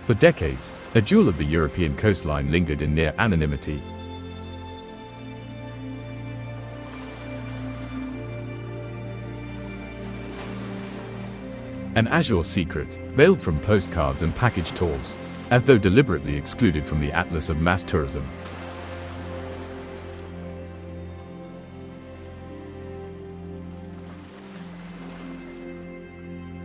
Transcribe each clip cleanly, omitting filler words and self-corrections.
For decades, a jewel of the European coastline lingered in near anonymity. An azure secret, veiled from postcards and package tours, as though deliberately excluded from the atlas of mass tourism.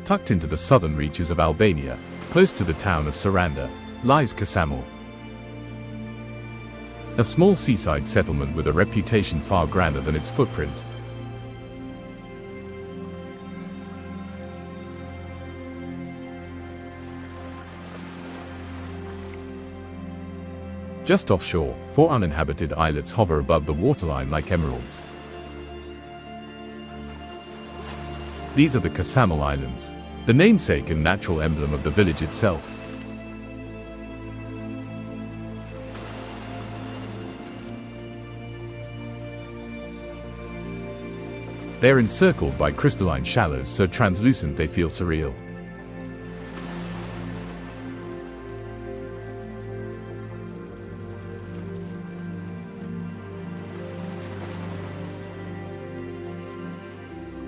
Tucked into the southern reaches of Albania, close to the town of Sarandë, lies Ksamil. A small seaside settlement with a reputation far grander than its footprint. Just offshore, 4 uninhabited islets hover above the waterline like emeralds. These are the Ksamil Islands, the namesake and natural emblem of the village itself. They are encircled by crystalline shallows so translucent they feel surreal.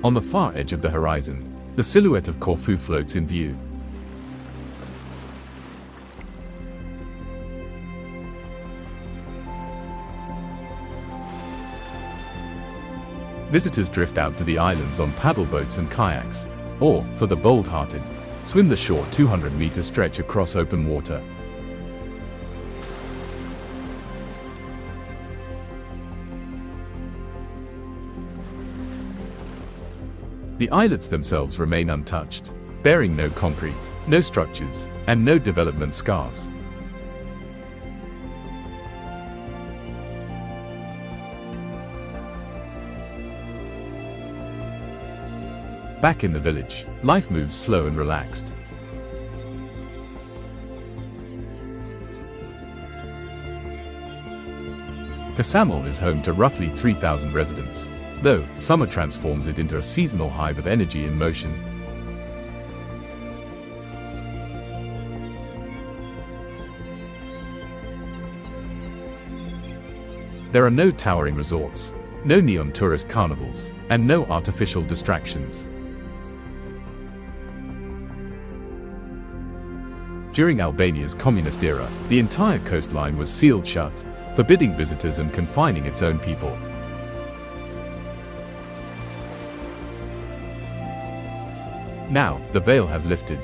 On the far edge of the horizon, the silhouette of Corfu floats in view. Visitors drift out to the islands on paddle boats and kayaks, or, for the bold-hearted, swim the short 200-meter stretch across open water. The islets themselves remain untouched, bearing no concrete, no structures, and no development scars. Back in the village, life moves slow and relaxed. Ksamil is home to roughly 3,000 residents, though summer transforms it into a seasonal hive of energy in motion. There are no towering resorts, no neon tourist carnivals, and no artificial distractions. During Albania's communist era, the entire coastline was sealed shut, forbidding visitors and confining its own people. Now, the veil has lifted.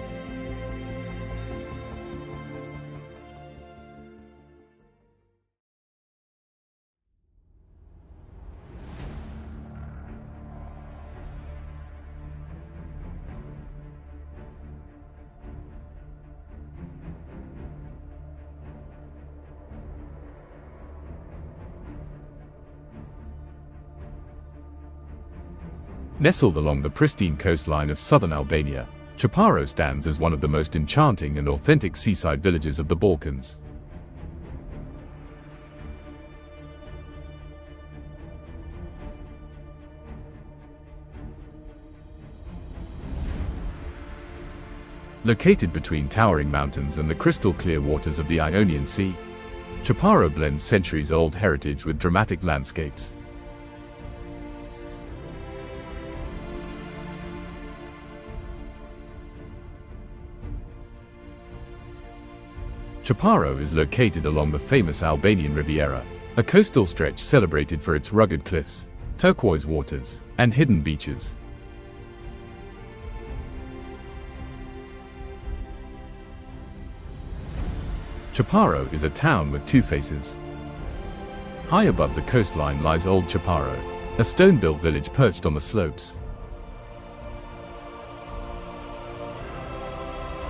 Nestled along the pristine coastline of southern Albania, Qeparo stands as one of the most enchanting and authentic seaside villages of the Balkans. Located between towering mountains and the crystal-clear waters of the Ionian Sea, Qeparo blends centuries-old heritage with dramatic landscapes. Qeparo is located along the famous Albanian Riviera, a coastal stretch celebrated for its rugged cliffs, turquoise waters, and hidden beaches. Qeparo is a town with two faces. High above the coastline lies Old Qeparo, a stone-built village perched on the slopes.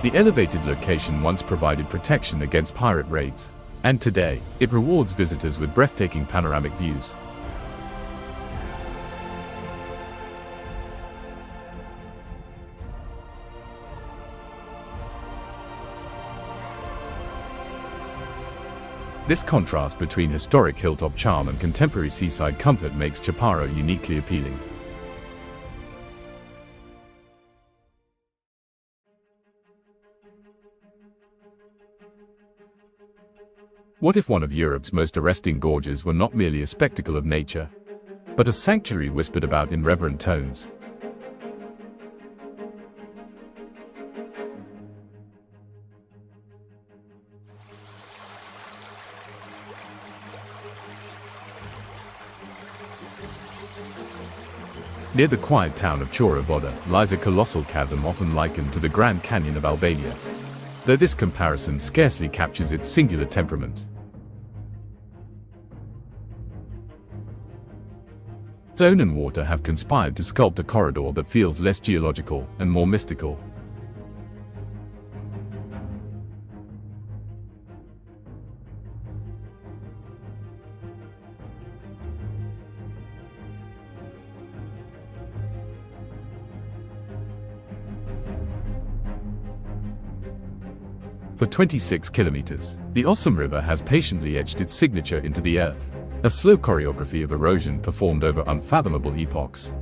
The elevated location once provided protection against pirate raids, and today, it rewards visitors with breathtaking panoramic views. This contrast between historic hilltop charm and contemporary seaside comfort makes Qeparo uniquely appealing. What if one of Europe's most arresting gorges were not merely a spectacle of nature, but a sanctuary whispered about in reverent tones? Near the quiet town of Qeparo lies a colossal chasm often likened to the Grand Canyon of Albania, though this comparison scarcely captures its singular temperament. Stone and water have conspired to sculpt a corridor that feels less geological and more mystical. For 26 kilometers, the Osum River has patiently etched its signature into the earth, a slow choreography of erosion performed over unfathomable epochs.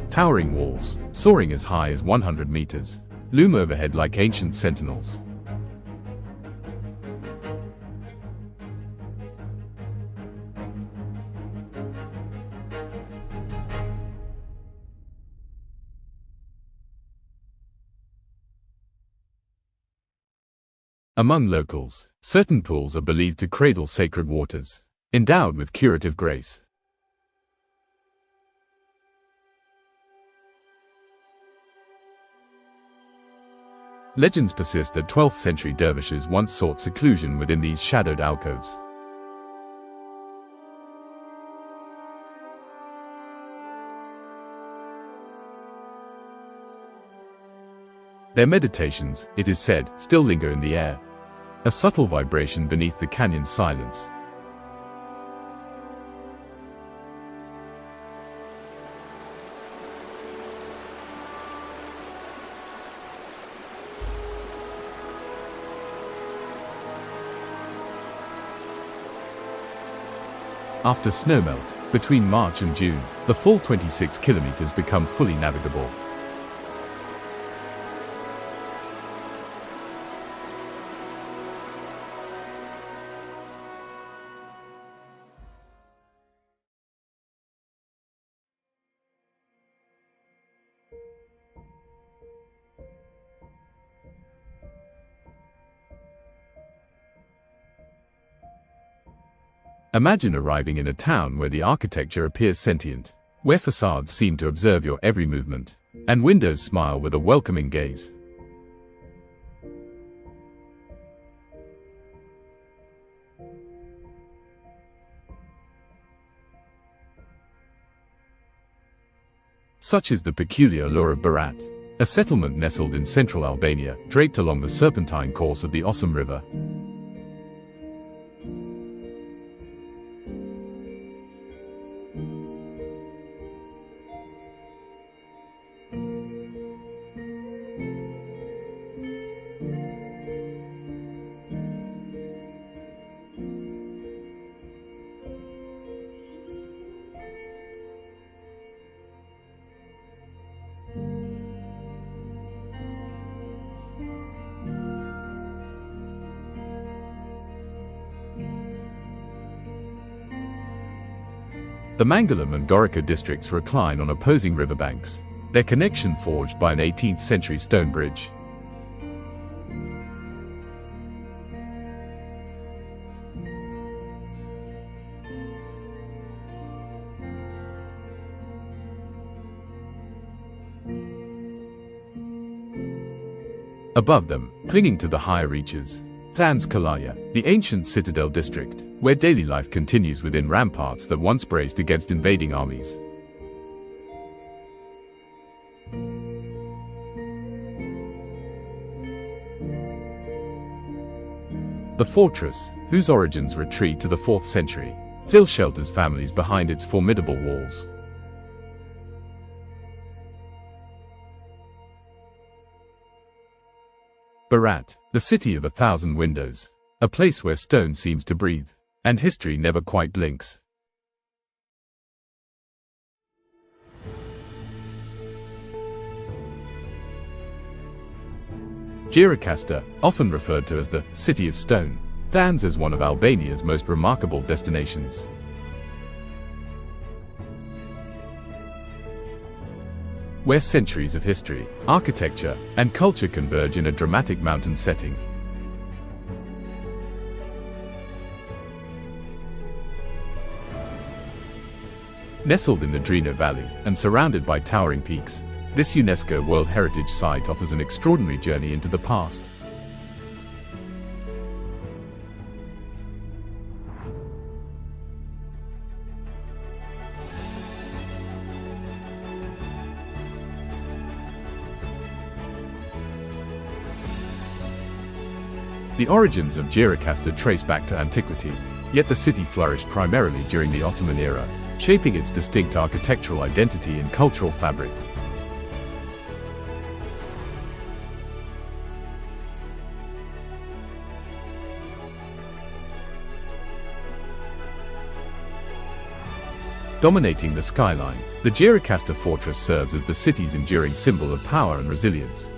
Towering walls, soaring as high as 100 meters, loom overhead like ancient sentinels. Among locals, certain pools are believed to cradle sacred waters, endowed with curative grace. Legends persist that 12th century dervishes once sought seclusion within these shadowed alcoves. Their meditations, it is said, still linger in the air, a subtle vibration beneath the canyon's silence. After snowmelt, between March and June, the full 26 kilometers become fully navigable. Imagine arriving in a town where the architecture appears sentient, where facades seem to observe your every movement, and windows smile with a welcoming gaze. Such is the peculiar allure of Berat, a settlement nestled in central Albania, draped along the serpentine course of the Osum River. The Mangalam and Gorica districts recline on opposing riverbanks, their connection forged by an 18th century stone bridge. Above them, clinging to the higher reaches, stands Kalaya, the ancient citadel district, where daily life continues within ramparts that once braced against invading armies. The fortress, whose origins retreat to the 4th century, still shelters families behind its formidable walls. Berat, the city of 1,000 windows, a place where stone seems to breathe, and history never quite blinks. Gjirokastër, often referred to as the City of Stone, stands as one of Albania's most remarkable destinations. Where centuries of history, architecture, and culture converge in a dramatic mountain setting. Nestled in the Drina Valley and surrounded by towering peaks, this UNESCO World Heritage Site offers an extraordinary journey into the past. The origins of Gjirokastër trace back to antiquity, yet the city flourished primarily during the Ottoman era, shaping its distinct architectural identity and cultural fabric. Dominating the skyline, the Gjirokastër fortress serves as the city's enduring symbol of power and resilience.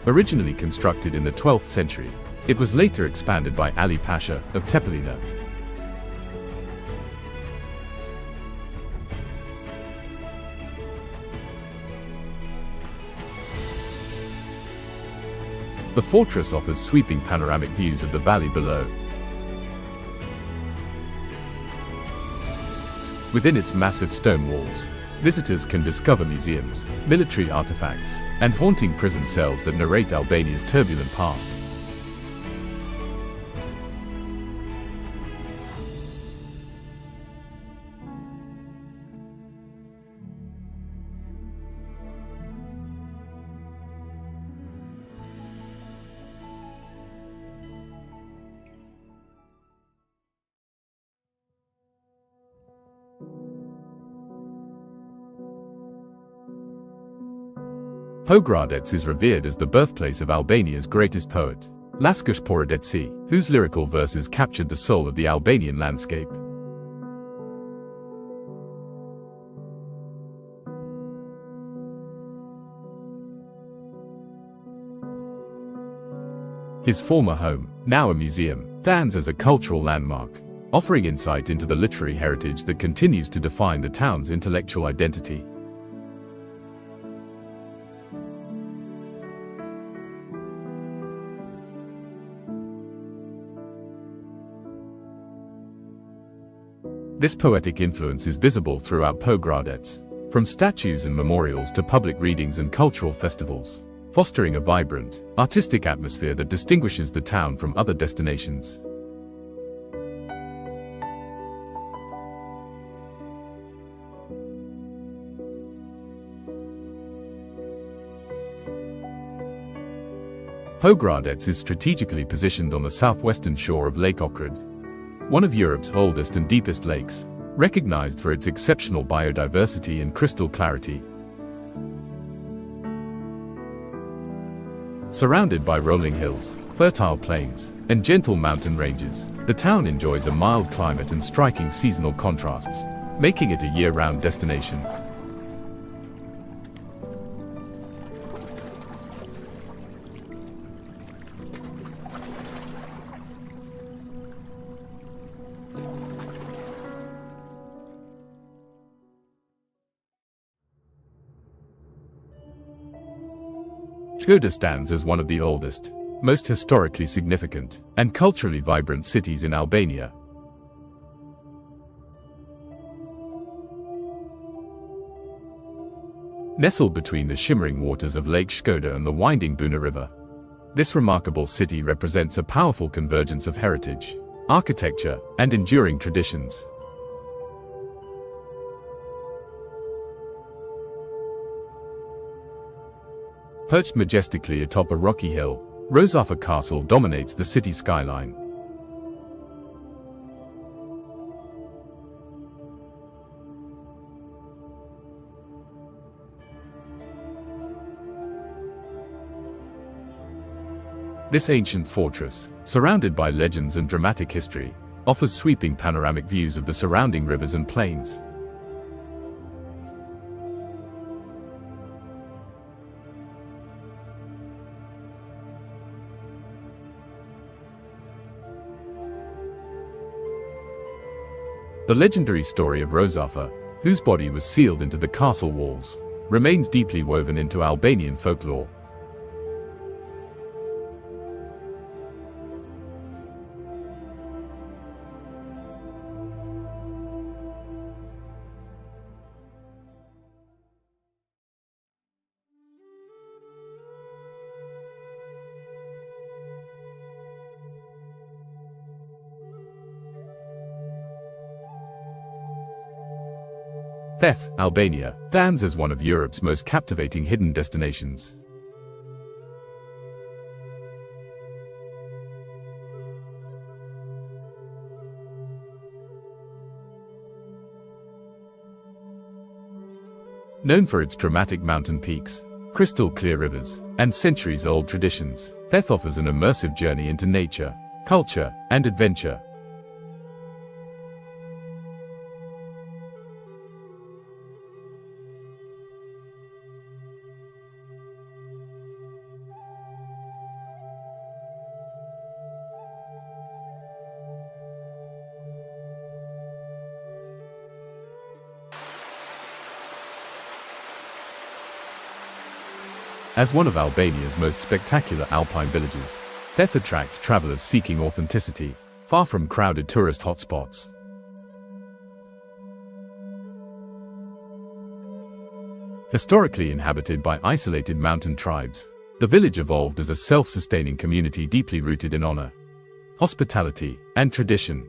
Originally constructed in the 12th century, it was later expanded by Ali Pasha of Tepelina. The fortress offers sweeping panoramic views of the valley below. Within its massive stone walls, visitors can discover museums, military artifacts, and haunting prison cells that narrate Albania's turbulent past. Pogradec is revered as the birthplace of Albania's greatest poet, Lasgush Poradeci, whose lyrical verses captured the soul of the Albanian landscape. His former home, now a museum, stands as a cultural landmark, offering insight into the literary heritage that continues to define the town's intellectual identity. This poetic influence is visible throughout Pogradec, from statues and memorials to public readings and cultural festivals, fostering a vibrant, artistic atmosphere that distinguishes the town from other destinations. Pogradec is strategically positioned on the southwestern shore of Lake Ohrid, one of Europe's oldest and deepest lakes, recognized for its exceptional biodiversity and crystal clarity. Surrounded by rolling hills, fertile plains, and gentle mountain ranges, the town enjoys a mild climate and striking seasonal contrasts, making it a year-round destination. Shkodër stands as one of the oldest, most historically significant, and culturally vibrant cities in Albania. Nestled between the shimmering waters of Lake Shkodër and the winding Buna River, this remarkable city represents a powerful convergence of heritage, architecture, and enduring traditions. Perched majestically atop a rocky hill, Rozafa Castle dominates the city skyline. This ancient fortress, surrounded by legends and dramatic history, offers sweeping panoramic views of the surrounding rivers and plains. The legendary story of Rozafa, whose body was sealed into the castle walls, remains deeply woven into Albanian folklore. Theth, Albania, stands as one of Europe's most captivating hidden destinations. Known for its dramatic mountain peaks, crystal-clear rivers, and centuries-old traditions, Theth offers an immersive journey into nature, culture, and adventure. As one of Albania's most spectacular alpine villages, Theth attracts travelers seeking authenticity, far from crowded tourist hotspots. Historically inhabited by isolated mountain tribes, the village evolved as a self-sustaining community deeply rooted in honor, hospitality, and tradition.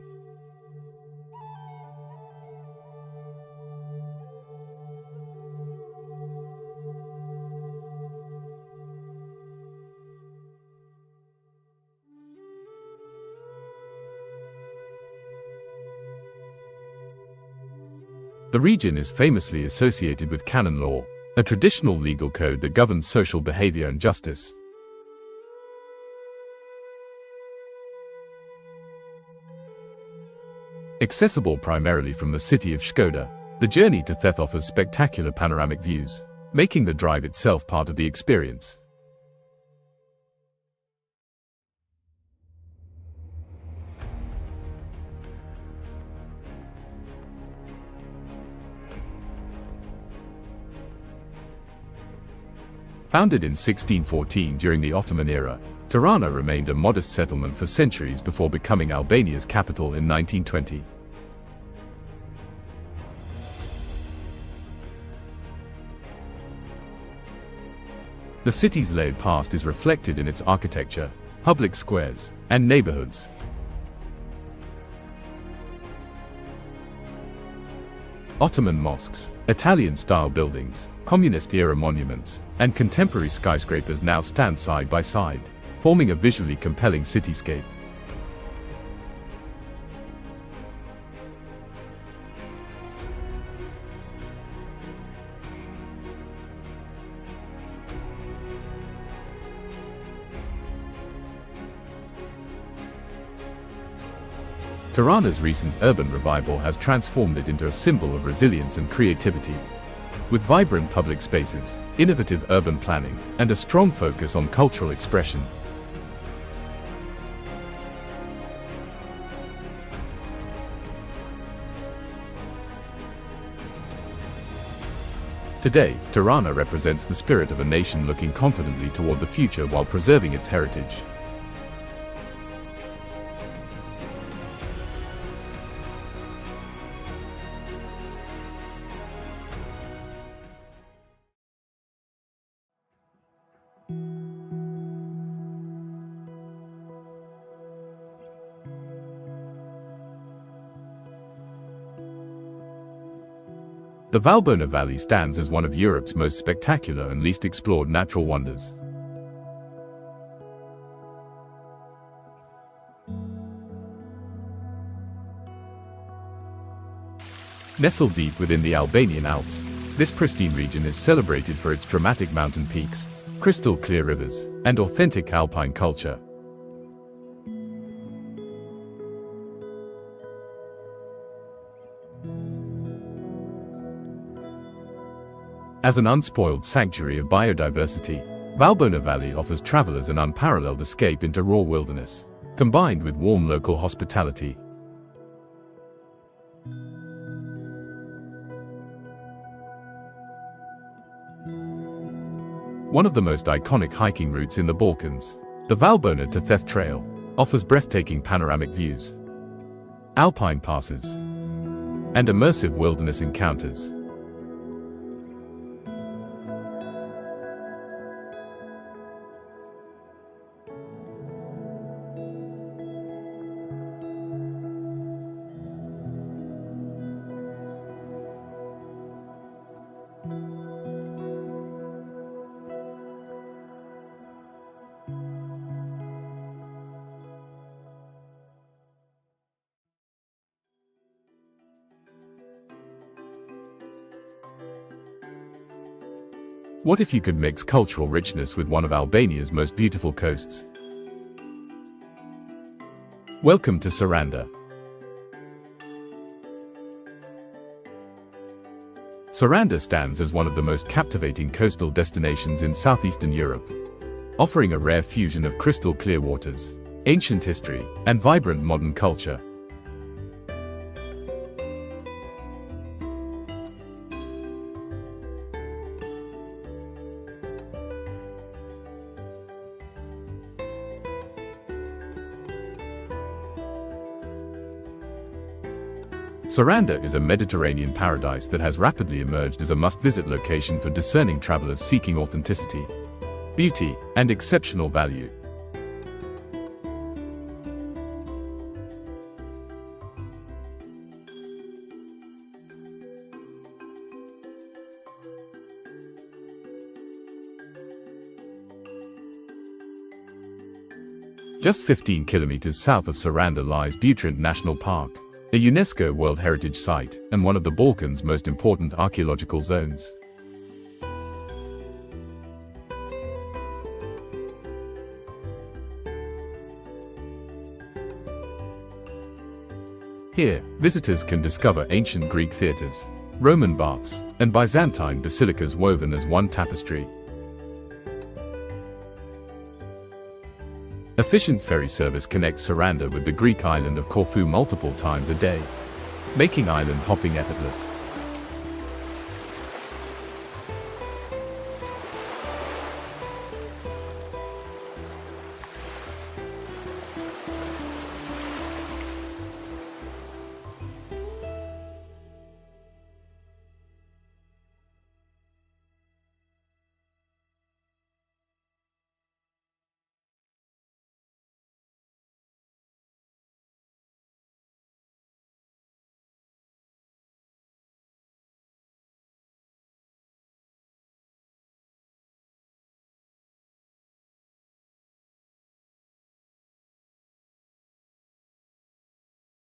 The region is famously associated with canon law, a traditional legal code that governs social behavior and justice. Accessible primarily from the city of Shkodër, the journey to Theth offers spectacular panoramic views, making the drive itself part of the experience. Founded in 1614 during the Ottoman era, Tirana remained a modest settlement for centuries before becoming Albania's capital in 1920. The city's layered past is reflected in its architecture, public squares, and neighborhoods. Ottoman mosques, Italian-style buildings, communist-era monuments, and contemporary skyscrapers now stand side by side, forming a visually compelling cityscape. Tirana's recent urban revival has transformed it into a symbol of resilience and creativity. With vibrant public spaces, innovative urban planning, and a strong focus on cultural expression. Today, Tirana represents the spirit of a nation looking confidently toward the future while preserving its heritage. The Valbona Valley stands as one of Europe's most spectacular and least explored natural wonders. Nestled deep within the Albanian Alps, this pristine region is celebrated for its dramatic mountain peaks, crystal-clear rivers, and authentic alpine culture. As an unspoiled sanctuary of biodiversity, Valbona Valley offers travelers an unparalleled escape into raw wilderness, combined with warm local hospitality. One of the most iconic hiking routes in the Balkans, the Valbona to Theth Trail, offers breathtaking panoramic views, Alpine passes, and immersive wilderness encounters. What if you could mix cultural richness with one of Albania's most beautiful coasts? Welcome to Sarandë. Sarandë stands as one of the most captivating coastal destinations in southeastern Europe, offering a rare fusion of crystal clear waters, ancient history, and vibrant modern culture. Sarandë is a Mediterranean paradise that has rapidly emerged as a must-visit location for discerning travelers seeking authenticity, beauty, and exceptional value. Just 15 kilometers south of Sarandë lies Butrint National Park, a UNESCO World Heritage Site and one of the Balkans' most important archaeological zones. Here, visitors can discover ancient Greek theatres, Roman baths, and Byzantine basilicas woven as one tapestry. Efficient ferry service connects Sarandë with the Greek island of Corfu multiple times a day, making island hopping effortless.